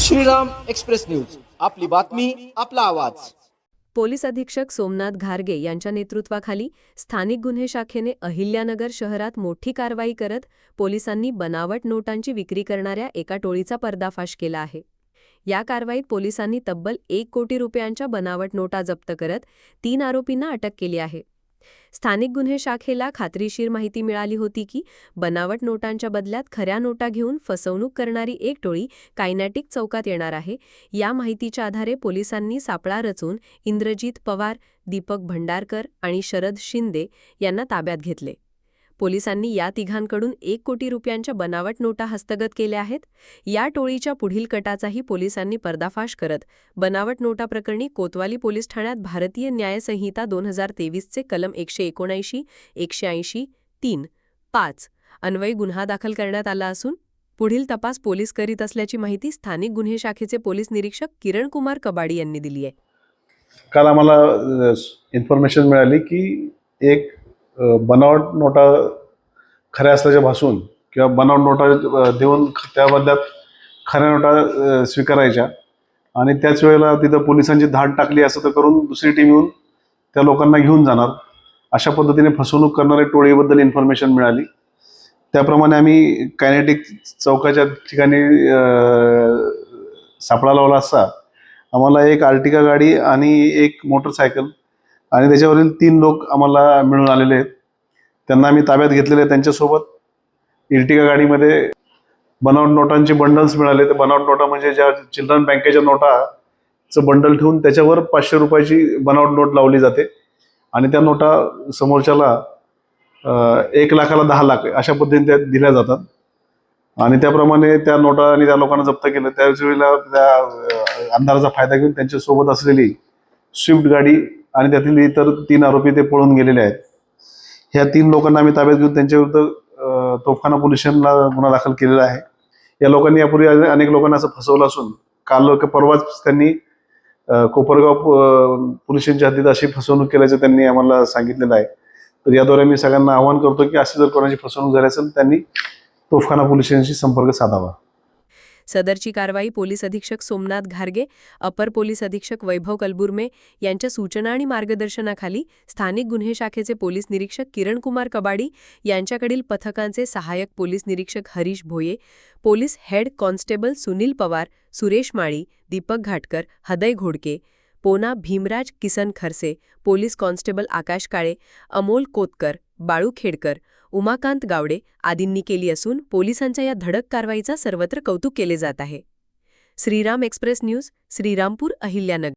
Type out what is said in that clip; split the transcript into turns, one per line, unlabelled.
Shriram express news, आपली बातमी, आपला आवाज।
पोलीस अधीक्षक सोमनाथ घारगे यांच्या नेतृत्वाखाली स्थानिक गुन्हे शाखेने अहिल्यानगर शहरात मोठी कारवाई करत पोलिसांनी बनावट नोटांची विक्री करणाऱ्या एका टोळीचा पर्दाफाश केला आहे। या कारवाईत पोलिसांनी तब्बल 1 कोटी रुपयांच्या बनावट नोटा जप्त करत 3 आरोपींना अटक केली आहे। स्थानिक गुन्हे शाखेला खात्रीशीर माहिती मिळाली होती की बनावट नोटांच्या बदल्यात खऱ्या नोटा घेऊन फसवणूक करणारी एक टोळी कायनेटिक चौकात येणार आहे। या माहितीच्या आधारे पोलिसांनी सापळा रचून इंद्रजीत पवार, दीपक भंडारकर आणि शरद शिंदे यांना ताब्यात घेतले। पोलिसांनी या तिघांकडून 1 कोटी रुपयांच्या बनावट नोटा हस्तगत केल्या आहेत। या टोळीच्या पुढील कटाचाही पोलिसांनी पर्दाफाश करत बनावट नोटा प्रकरणी कोतवाली पोलीस ठाण्यात भारतीय न्याय संहिता 2023 चे कलम 179, 180, 3, 5 अन्वयी गुन्हा दाखल करण्यात आला असून पुढील तपास पोलीस करीत असल्याची माहिती स्थानिक गुन्हे शाखेचे पोलीस निरीक्षक किरण कुमार कबाडी यांनी दिली आहे।
काल आम्हाला इन्फॉर्मेशन मिळाली की एक बनावट नोटा खऱ्या असल्याच्या भासून किंवा बनावट नोटा देऊन त्या बदल्यात खऱ्या नोटा स्वीकारायच्या आणि त्याच वेळेला तिथं पोलिसांची धाड टाकली असं तर करून दुसरी टीम येऊन त्या लोकांना घेऊन जाणार, अशा पद्धतीने फसवणूक करणाऱ्या टोळीबद्दल इन्फॉर्मेशन मिळाली। त्याप्रमाणे आम्ही कायनेटिक चौकाच्या ठिकाणी सापळा लावला असता आम्हाला एक आर्टिका गाडी आणि एक मोटरसायकल आणि त्याच्यावरील 3 लोक आम्हाला मिळून आलेले आहेत। त्यांना आम्ही ताब्यात घेतलेले आहे। त्यांच्यासोबत इर्टिगा गाडीमध्ये बनावट नोटांचे बंडल्स मिळाले। ते बनावट नोटा म्हणजे ज्या चिल्ड्रन बँकेच्या नोटाचं बंडल ठेवून त्याच्यावर 500 रुपयाची बनावट नोट लावली जाते आणि त्या नोटा समोरच्याला 1 लाखाला 10 लाख अशा पद्धतीने त्या दिल्या जातात आणि त्याप्रमाणे त्या नोटा आणि त्या लोकांना जप्त केलं। त्याच वेळेला त्या अंधाराचा फायदा घेऊन त्यांच्यासोबत असलेली स्विफ्ट गाडी आणि त्यातील इतर 3 आरोपी ते पळून गेलेले आहेत। ह्या 3 लोकांना आम्ही ताब्यात घेऊन त्यांच्याविरुद्ध तोफखाना पोलीस स्टेशनला गुन्हा दाखल केलेला आहे। या लोकांनी यापूर्वी अनेक लोकांना असं फसवलं असून काल परवाच त्यांनी कोपरगाव पोलीस स्टेशनच्या हद्दीत अशी फसवणूक केल्याचं त्यांनी आम्हाला सांगितलेलं आहे। तर याद्वारे मी सगळ्यांना आवाहन करतो की अशी जर कोणाची फसवणूक झाली असेल त्यांनी तोफखाना पोलीस स्टेशनशी संपर्क साधावा।
सदरची कारवाई पोलीस अधीक्षक सोमनाथ घारगे, अपर पोलीस अधीक्षक वैभव कलबुर्मे यांच्या सूचना आणि मार्गदर्शनाखाली स्थानिक गुन्हे शाखेचे पोलीस निरीक्षक किरण कुमार कबाडी यांच्याकडील पथकांचे सहाय्यक पोलीस निरीक्षक Harish Bhoye, police head constable Sunil Pawar, Suresh Mali, Deepak Ghatkar, हदय घोडके, पोना भीमराज किसन खरसे, पोलीस कॉन्स्टेबल आकाश काळे, अमोल कोतकर, बाळू खेडकर, उमाकांत गावडे आदींनी केली असून पोलिसांच्या या धडक कारवाईचा सर्वत्र कौतुक केले जात आहे। Shriram express news, Shrirampur, Ahilyanagar.